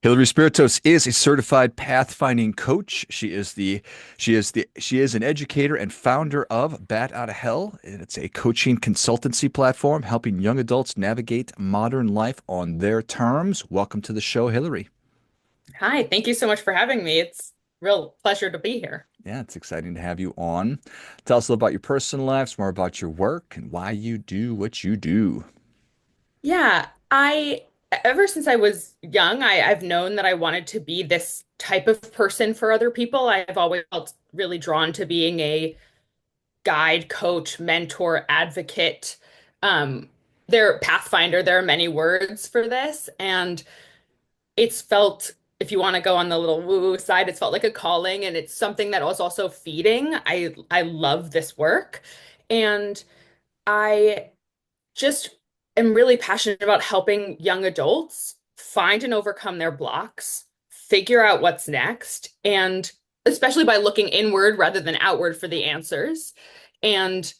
Hillary Spiritos is a certified pathfinding coach. She is an educator and founder of Bat Out of Hell, and it's a coaching consultancy platform helping young adults navigate modern life on their terms. Welcome to the show, Hillary. Hi, thank you so much for having me. It's a real pleasure to be here. Yeah, it's exciting to have you on. Tell us a little about your personal lives, more about your work, and why you do what you do. Yeah, ever since I was young, I've known that I wanted to be this type of person for other people. I've always felt really drawn to being a guide, coach, mentor, advocate. Pathfinder, there are many words for this, and it's felt, if you want to go on the little woo-woo side, it's felt like a calling, and it's something that was also feeding. I love this work, and I just am really passionate about helping young adults find and overcome their blocks, figure out what's next, and especially by looking inward rather than outward for the answers, and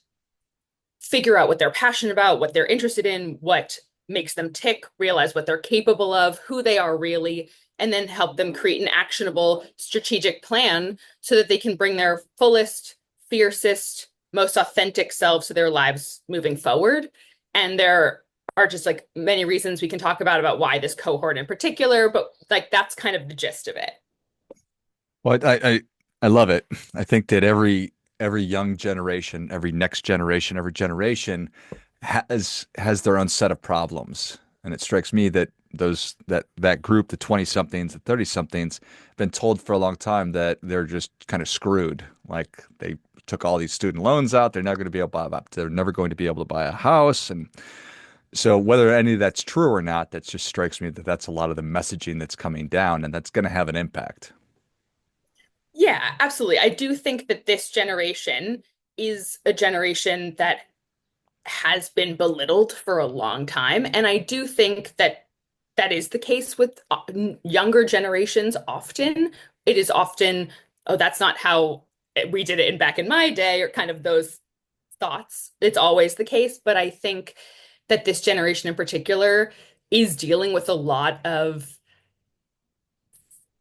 figure out what they're passionate about, what they're interested in, what makes them tick, realize what they're capable of, who they are really, and then help them create an actionable strategic plan so that they can bring their fullest, fiercest, most authentic selves to their lives moving forward. And there are just like many reasons we can talk about why this cohort in particular, but like that's kind of the gist of it. Well, I love it. I think that every young generation, every next generation, every generation has their own set of problems. And it strikes me that that group, the 20 somethings, the 30 somethings, been told for a long time that they're just kind of screwed. Like they took all these student loans out, they're never going to be able to buy a house. And so whether any of that's true or not, that just strikes me that that's a lot of the messaging that's coming down, and that's going to have an impact. Yeah, absolutely. I do think that this generation is a generation that has been belittled for a long time. And I do think that that is the case with younger generations often. It is often, oh, that's not how we did it back in my day, or kind of those thoughts. It's always the case. But I think that this generation in particular is dealing with a lot of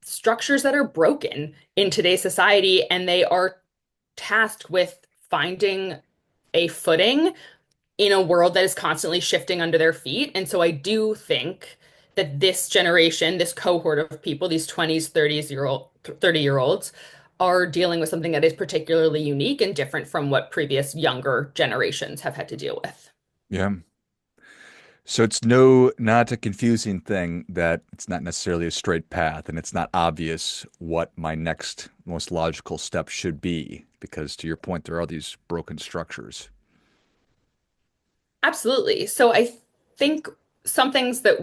structures that are broken in today's society, and they are tasked with finding a footing in a world that is constantly shifting under their feet. And so I do think that this generation, this cohort of people, these 20s, 30-year-olds are dealing with something that is particularly unique and different from what previous younger generations have had to deal with. Yeah. So it's not a confusing thing that it's not necessarily a straight path and it's not obvious what my next most logical step should be because to your point, there are these broken structures. Absolutely. So I think some things that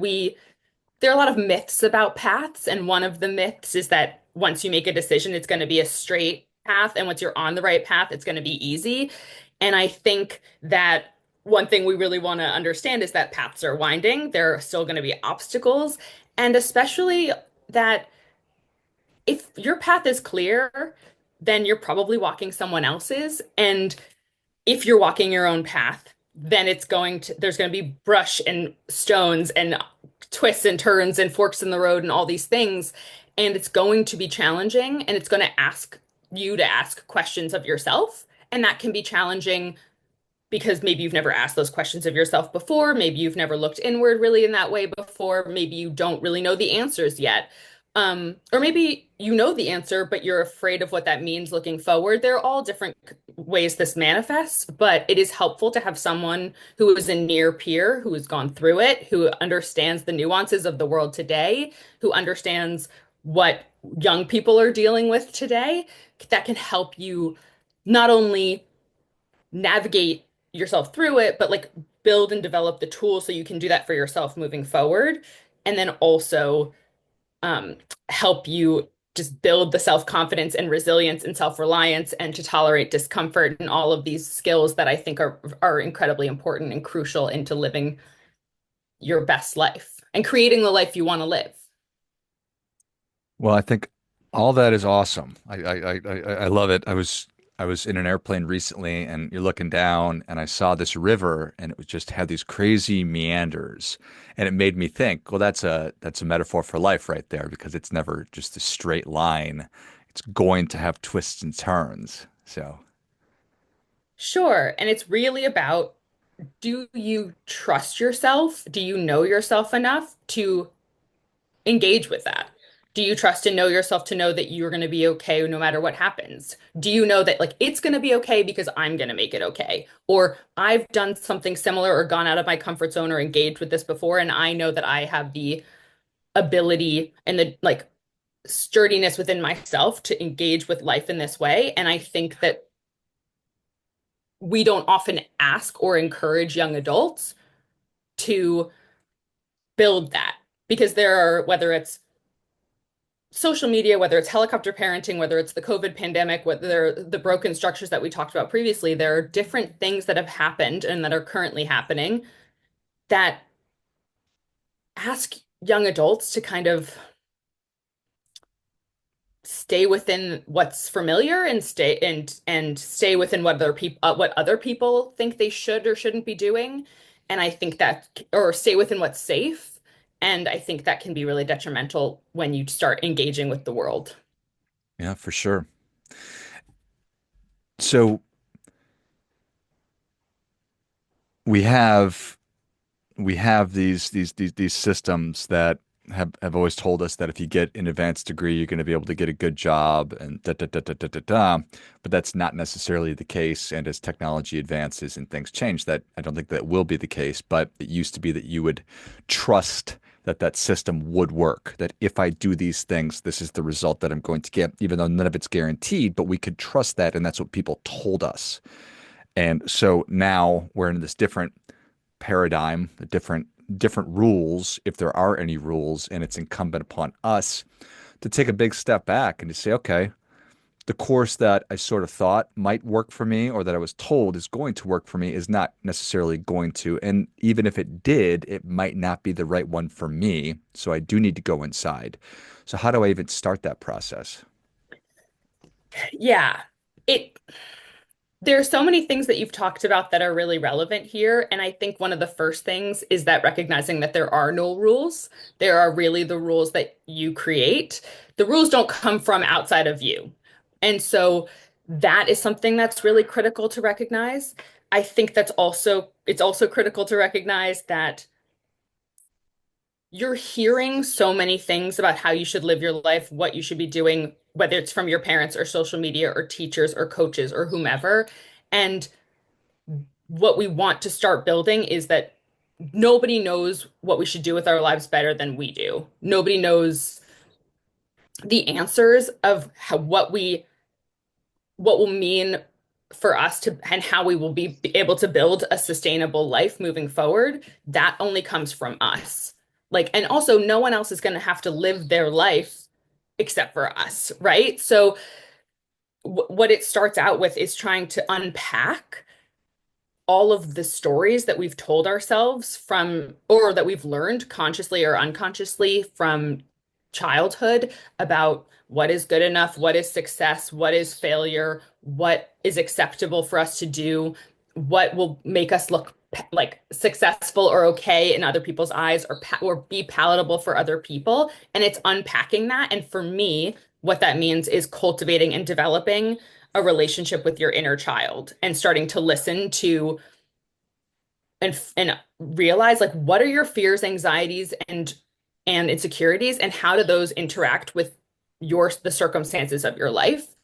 there are a lot of myths about paths, and one of the myths is that once you make a decision, it's going to be a straight path, and once you're on the right path, it's going to be easy. And I think that one thing we really want to understand is that paths are winding. There are still going to be obstacles, and especially that if your path is clear, then you're probably walking someone else's. And if you're walking your own path, then there's going to be brush and stones and twists and turns and forks in the road and all these things. And it's going to be challenging, and it's going to ask you to ask questions of yourself. And that can be challenging because maybe you've never asked those questions of yourself before. Maybe you've never looked inward really in that way before. Maybe you don't really know the answers yet. Or maybe you know the answer, but you're afraid of what that means looking forward. There are all different ways this manifests, but it is helpful to have someone who is a near peer, who has gone through it, who understands the nuances of the world today, who understands what young people are dealing with today, that can help you not only navigate yourself through it, but like build and develop the tools so you can do that for yourself moving forward. And then also um, help you just build the self-confidence and resilience and self-reliance and to tolerate discomfort and all of these skills that I think are incredibly important and crucial into living your best life and creating the life you want to live. Well, I think all that is awesome. I love it. I was in an airplane recently and you're looking down and I saw this river and it was just had these crazy meanders. And it made me think, well, that's a metaphor for life right there because it's never just a straight line. It's going to have twists and turns. So, Sure. And it's really about, do you trust yourself? Do you know yourself enough to engage with that? Do you trust and know yourself to know that you're going to be okay no matter what happens? Do you know that like it's going to be okay because I'm going to make it okay? Or I've done something similar or gone out of my comfort zone or engaged with this before, and I know that I have the ability and the like sturdiness within myself to engage with life in this way. And I think that we don't often ask or encourage young adults to build that because there are, whether it's social media, whether it's helicopter parenting, whether it's the COVID pandemic, whether the broken structures that we talked about previously, there are different things that have happened and that are currently happening that ask young adults to kind of stay within what's familiar and stay within what other people think they should or shouldn't be doing. And I think that, or stay within what's safe. And I think that can be really detrimental when you start engaging with the world. yeah, for sure. So we have these systems that have always told us that if you get an advanced degree, you're going to be able to get a good job and da da da da da da da. But that's not necessarily the case. And as technology advances and things change, that I don't think that will be the case. But it used to be that you would trust that that system would work. That if I do these things, this is the result that I'm going to get, even though none of it's guaranteed. But we could trust that, and that's what people told us. And so now we're in this different paradigm, the different rules, if there are any rules, and it's incumbent upon us to take a big step back and to say, okay, the course that I sort of thought might work for me or that I was told is going to work for me is not necessarily going to. And even if it did, it might not be the right one for me. So I do need to go inside. So how do I even start that process? Yeah. It There are so many things that you've talked about that are really relevant here. And I think one of the first things is that recognizing that there are no rules. There are really the rules that you create. The rules don't come from outside of you. And so that is something that's really critical to recognize. I think it's also critical to recognize that you're hearing so many things about how you should live your life, what you should be doing, whether it's from your parents or social media or teachers or coaches or whomever. And what we want to start building is that nobody knows what we should do with our lives better than we do. Nobody knows the answers of what will mean for us to and how we will be able to build a sustainable life moving forward. That only comes from us. Like, and also no one else is going to have to live their life except for us, right? So what it starts out with is trying to unpack all of the stories that we've told ourselves from, or that we've learned consciously or unconsciously from childhood about what is good enough, what is success, what is failure, what is acceptable for us to do, what will make us look like successful or okay in other people's eyes or be palatable for other people. And it's unpacking that. And for me, what that means is cultivating and developing a relationship with your inner child and starting to listen to and realize like what are your fears, anxieties, and insecurities, and how do those interact with the circumstances of your life,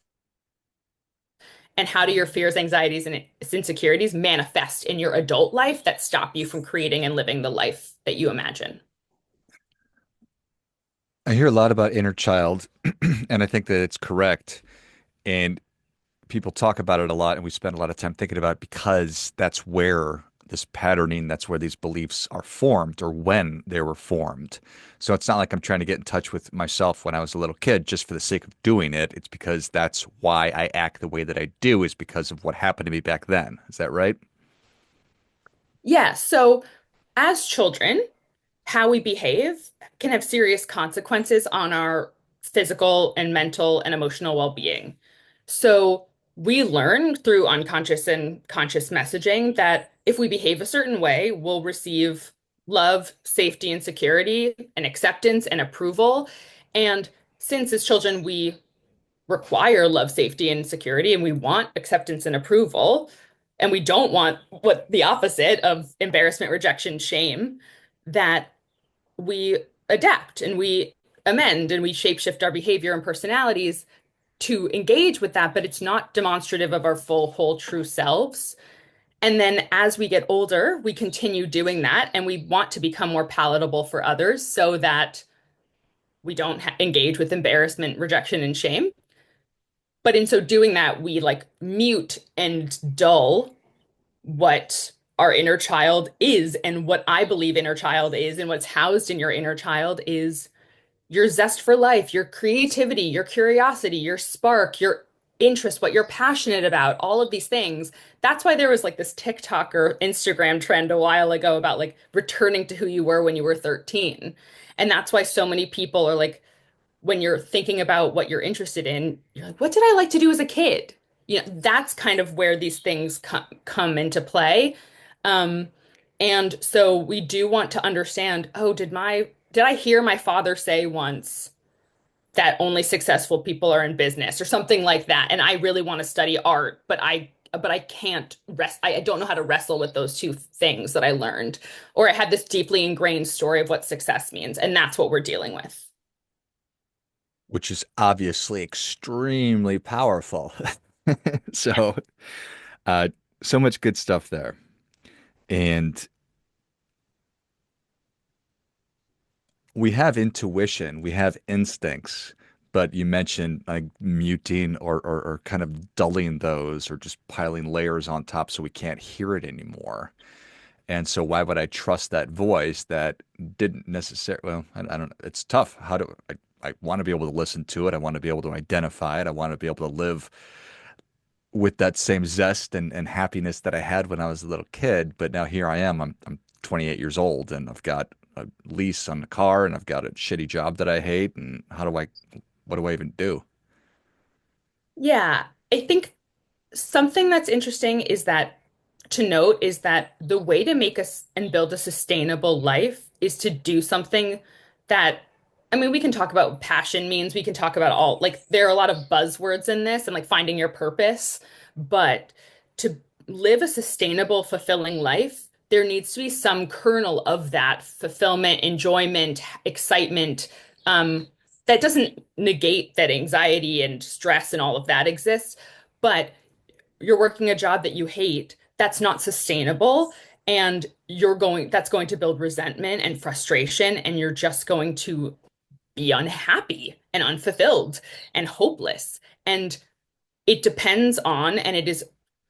and how do your fears, anxieties, and insecurities manifest in your adult life that stop you from creating and living the life that you imagine. I hear a lot about inner child, and I think that it's correct. And people talk about it a lot, and we spend a lot of time thinking about it because that's where this patterning, that's where these beliefs are formed or when they were formed. So it's not like I'm trying to get in touch with myself when I was a little kid just for the sake of doing it. It's because that's why I act the way that I do is because of what happened to me back then. Is that right? Yeah, so as children, how we behave can have serious consequences on our physical and mental and emotional well-being. So we learn through unconscious and conscious messaging that if we behave a certain way, we'll receive love, safety, and security, and acceptance and approval. And since as children, we require love, safety, and security, and we want acceptance and approval, and we don't want what the opposite of embarrassment, rejection, shame, that we adapt and we amend and we shapeshift our behavior and personalities to engage with that, but it's not demonstrative of our full, whole, true selves. And then as we get older, we continue doing that and we want to become more palatable for others so that we don't engage with embarrassment, rejection, and shame. But in so doing that, we like mute and dull what our inner child is. And what I believe inner child is, and what's housed in your inner child is your zest for life, your creativity, your curiosity, your spark, your interest, what you're passionate about, all of these things. That's why there was like this TikTok or Instagram trend a while ago about like returning to who you were when you were 13. And that's why so many people are like, when you're thinking about what you're interested in, you're like, what did I like to do as a kid? You know, that's kind of where these things come into play. Um, and so we do want to understand, oh, did I hear my father say once that only successful people are in business or something like that? And I really want to study art, but I can't rest. I don't know how to wrestle with those two things that I learned. Or I had this deeply ingrained story of what success means, and that's what we're dealing with. which is obviously extremely powerful. Yeah. So, uh, so much good stuff there. And we have intuition, we have instincts, but you mentioned like muting or kind of dulling those or just piling layers on top so we can't hear it anymore. And so why would I trust that voice that didn't necessarily, well, I don't, it's tough. I want to be able to listen to it. I want to be able to identify it. I want to be able to live with that same zest and happiness that I had when I was a little kid. But now here I am. I'm 28 years old and I've got a lease on the car and I've got a shitty job that I hate. And what do I even do? Yeah, I think something that's interesting is that to note is that the way to make us and build a sustainable life is to do something that, I mean, we can talk about what passion means, we can talk about all, like, there are a lot of buzzwords in this and like finding your purpose, but to live a sustainable, fulfilling life, there needs to be some kernel of that fulfillment, enjoyment, excitement. That doesn't negate that anxiety and stress and all of that exists, but you're working a job that you hate, that's not sustainable. And that's going to build resentment and frustration. And you're just going to be unhappy and unfulfilled and hopeless. And it depends on, and it is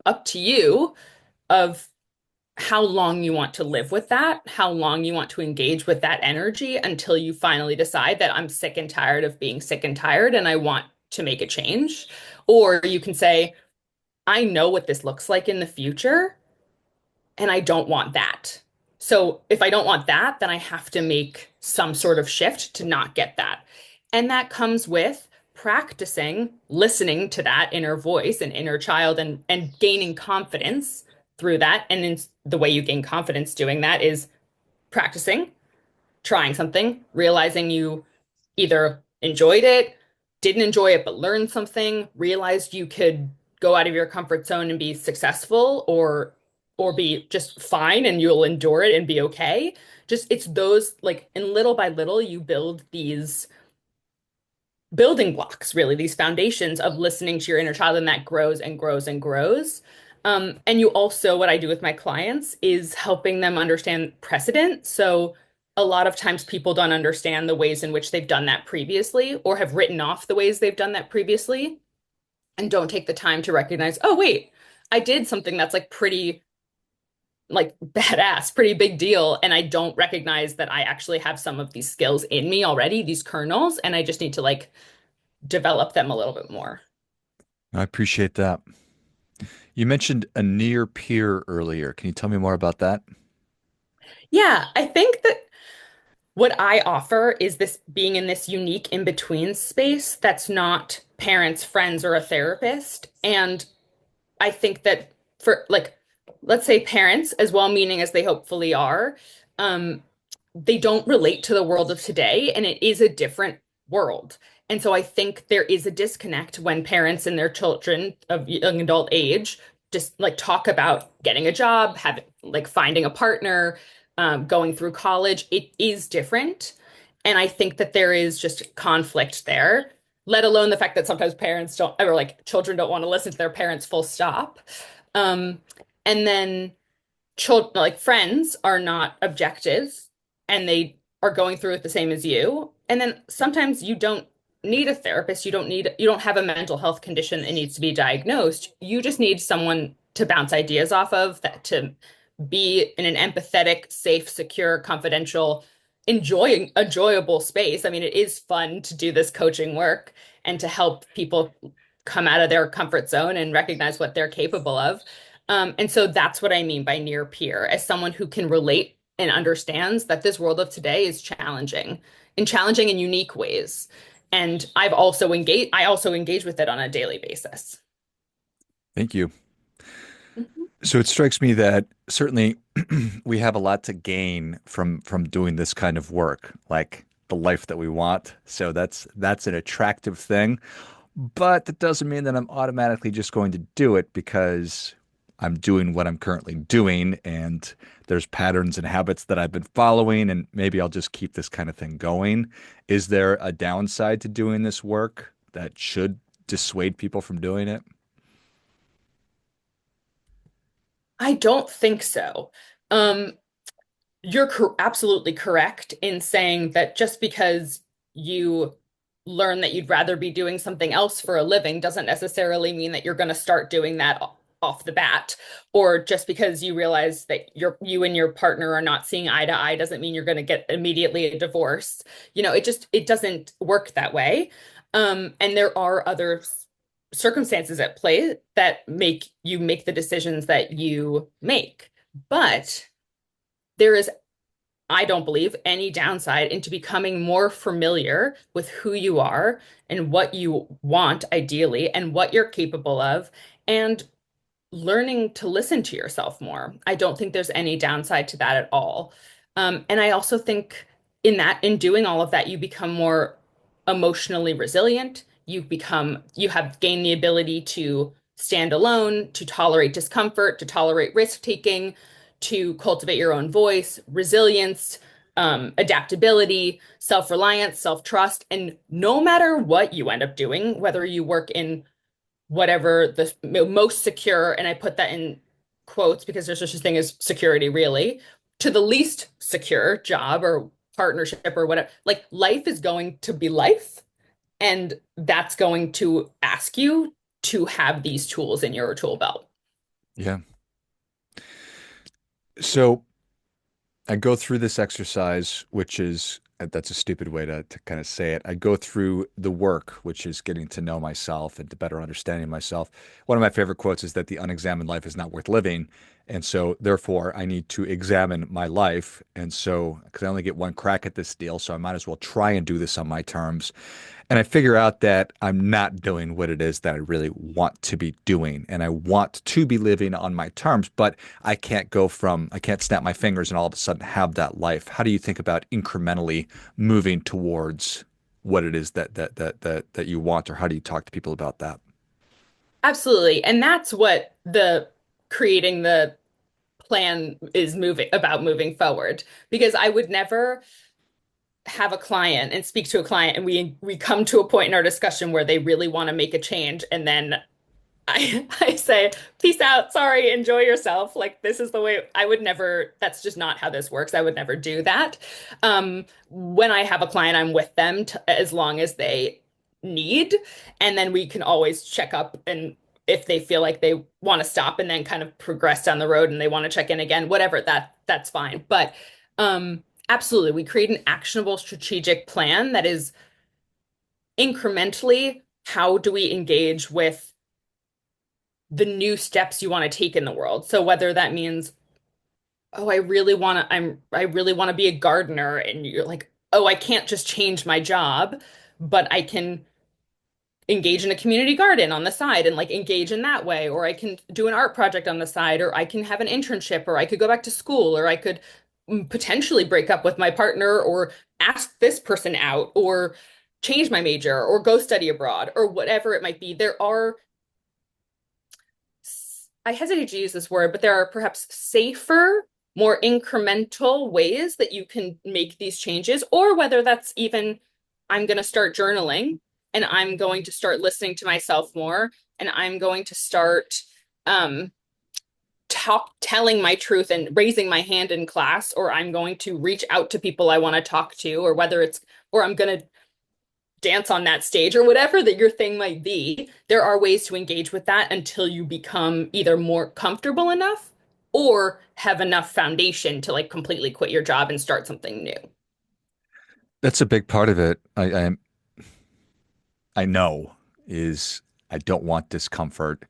up to you of how long you want to live with that, how long you want to engage with that energy until you finally decide that I'm sick and tired of being sick and tired and I want to make a change. Or you can say, I know what this looks like in the future, and I don't want that. So if I don't want that, then I have to make some sort of shift to not get that. And that comes with practicing listening to that inner voice and inner child and gaining confidence through that. And in the way you gain confidence doing that is practicing, trying something, realizing you either enjoyed it, didn't enjoy it, but learned something, realized you could go out of your comfort zone and be successful or be just fine and you'll endure it and be okay. Just it's those like and little by little you build these building blocks, really, these foundations of listening to your inner child, and that grows and grows and grows. And you also, what I do with my clients is helping them understand precedent. So a lot of times people don't understand the ways in which they've done that previously or have written off the ways they've done that previously and don't take the time to recognize, oh, wait, I did something that's like pretty like badass, pretty big deal. And I don't recognize that I actually have some of these skills in me already, these kernels, and I just need to like develop them a little bit more. I appreciate that. You mentioned a near peer earlier. Can you tell me more about that? Yeah, I think that What I offer is this being in this unique in-between space that's not parents, friends, or a therapist. And I think that for like, let's say parents, as well-meaning as they hopefully are, um, they don't relate to the world of today, and it is a different world. And so I think there is a disconnect when parents and their children of young adult age just like talk about getting a job, having like finding a partner, going through college. It is different. And I think that there is just conflict there, let alone the fact that sometimes parents don't, or like children don't want to listen to their parents full stop. Um, and then children, like friends, are not objective and they are going through it the same as you. And then sometimes you don't need a therapist. You don't have a mental health condition that needs to be diagnosed. You just need someone to bounce ideas off of, that to be in an empathetic, safe, secure, confidential, enjoyable space. I mean, it is fun to do this coaching work and to help people come out of their comfort zone and recognize what they're capable of. And so that's what I mean by near peer, as someone who can relate and understands that this world of today is challenging in unique ways. And I also engage with it on a daily basis. Thank you. Mhm. So it strikes me that certainly we have a lot to gain from doing this kind of work, like the life that we want. So that's an attractive thing. But that doesn't mean that I'm automatically just going to do it because I'm doing what I'm currently doing and there's patterns and habits that I've been following, and maybe I'll just keep this kind of thing going. Is there a downside to doing this work that should dissuade people from doing it? I don't think so. Um, Absolutely correct in saying that just because you learn that you'd rather be doing something else for a living doesn't necessarily mean that you're going to start doing that off the bat. Or just because you realize that you and your partner are not seeing eye to eye doesn't mean you're going to get immediately a divorce. It doesn't work that way. And there are other circumstances at play that make you make the decisions that you make. But there is, I don't believe, any downside into becoming more familiar with who you are and what you want ideally and what you're capable of, and learning to listen to yourself more. I don't think there's any downside to that at all. And I also think in doing all of that, you become more emotionally resilient. You have gained the ability to stand alone, to tolerate discomfort, to tolerate risk taking, to cultivate your own voice, resilience, adaptability, self-reliance, self-trust. And no matter what you end up doing, whether you work in whatever the most secure, and I put that in quotes because there's such a thing as security, really, to the least secure job or partnership or whatever. Like life is going to be life, and that's going to ask you to have these tools in your tool belt. Yeah. So I go through this exercise, which is that's a stupid way to kind of say it. I go through the work, which is getting to know myself and to better understanding myself. One of my favorite quotes is that the unexamined life is not worth living. And so, therefore, I need to examine my life. And so, because I only get one crack at this deal, so I might as well try and do this on my terms. And I figure out that I'm not doing what it is that I really want to be doing. And I want to be living on my terms, but I can't snap my fingers and all of a sudden have that life. How do you think about incrementally moving towards what it is that you want, or how do you talk to people about that? Absolutely. And that's what the creating the plan is moving forward. Because I would never have a client and speak to a client and we come to a point in our discussion where they really want to make a change, and then I say, peace out, sorry, enjoy yourself. Like this is the way. I would never, that's just not how this works. I would never do that. When I have a client, I'm with them as long as they need, and then we can always check up, and if they feel like they want to stop and then kind of progress down the road and they want to check in again, whatever, that's fine. But absolutely, we create an actionable strategic plan that is incrementally, how do we engage with the new steps you want to take in the world? So whether that means oh, I really want to be a gardener. And you're like, oh, I can't just change my job, but I can engage in a community garden on the side and like engage in that way, or I can do an art project on the side, or I can have an internship, or I could go back to school, or I could potentially break up with my partner, or ask this person out, or change my major, or go study abroad, or whatever it might be. There are, I hesitate to use this word, but there are perhaps safer, more incremental ways that you can make these changes, or whether that's even, I'm going to start journaling and I'm going to start listening to myself more and I'm going to start um, telling my truth and raising my hand in class, or I'm going to reach out to people I want to talk to, or whether it's, or I'm going to dance on that stage or whatever that your thing might be, there are ways to engage with that until you become either more comfortable enough or have enough foundation to like completely quit your job and start something new. That's a big part of it. I know is I don't want discomfort,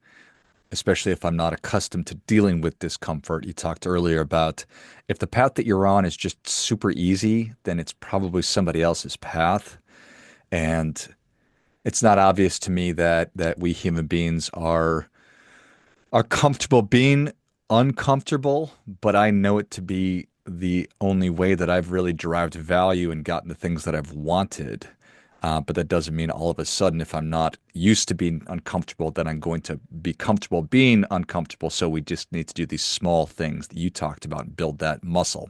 especially if I'm not accustomed to dealing with discomfort. You talked earlier about if the path that you're on is just super easy, then it's probably somebody else's path. And it's not obvious to me that we human beings are comfortable being uncomfortable, but I know it to be the only way that I've really derived value and gotten the things that I've wanted. But that doesn't mean all of a sudden, if I'm not used to being uncomfortable, that I'm going to be comfortable being uncomfortable. So we just need to do these small things that you talked about and build that muscle.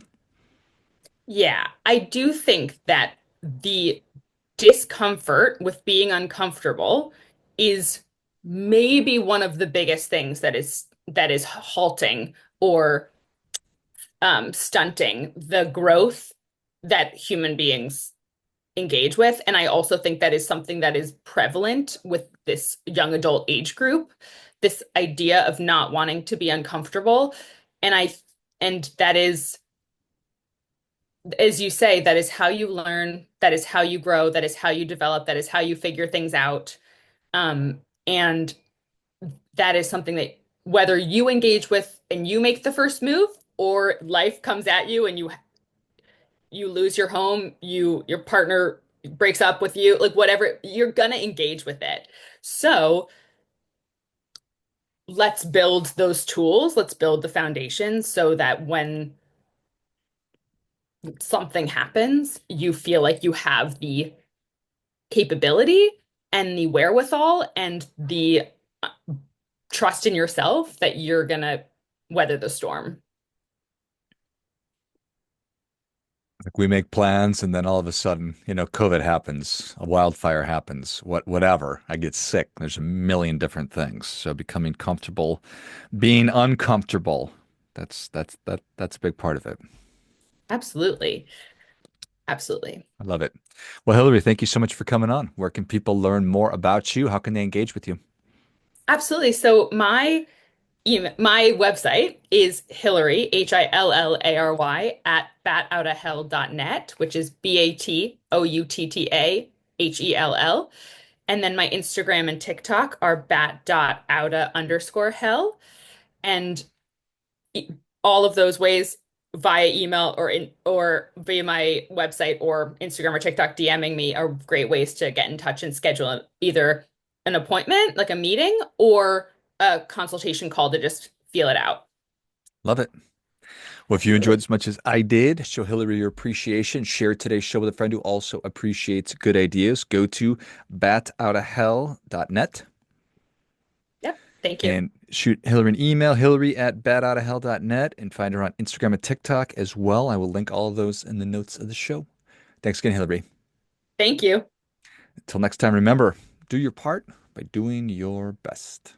Yeah, I do think that the discomfort with being uncomfortable is maybe one of the biggest things that is halting or stunting the growth that human beings engage with. And I also think that is something that is prevalent with this young adult age group, this idea of not wanting to be uncomfortable. And and that is, as you say, that is how you learn, that is how you grow, that is how you develop, that is how you figure things out. And that is something that whether you engage with and you make the first move, or life comes at you and you lose your home, your partner breaks up with you, like whatever, you're gonna engage with it. So let's build those tools, let's build the foundation so that when something happens, you feel like you have the capability and the wherewithal and the trust in yourself that you're gonna weather the storm. Like we make plans and then all of a sudden, COVID happens, a wildfire happens, whatever. I get sick. There's a million different things. So becoming comfortable, being uncomfortable, that's a big part of it. Absolutely. Absolutely. I love it. Well, Hillary, thank you so much for coming on. Where can people learn more about you? How can they engage with you? Absolutely. So my website is Hillary, Hillary, at batoutahell.net, which is BATOUTTAHELL. And then my Instagram and TikTok are bat.outa_hell. And all of those ways via email or via my website or Instagram or TikTok DMing me are great ways to get in touch and schedule either an appointment, like a meeting, or a consultation call to just feel it out. Love it. Well, if you enjoyed as much as I did, show Hillary your appreciation. Share today's show with a friend who also appreciates good ideas. Go to batoutahell.net Yep. Thank you. and shoot Hillary an email, Hillary@batoutahell.net, and find her on Instagram and TikTok as well. I will link all of those in the notes of the show. Thanks again, Hillary. Thank you. Until next time, remember, do your part by doing your best.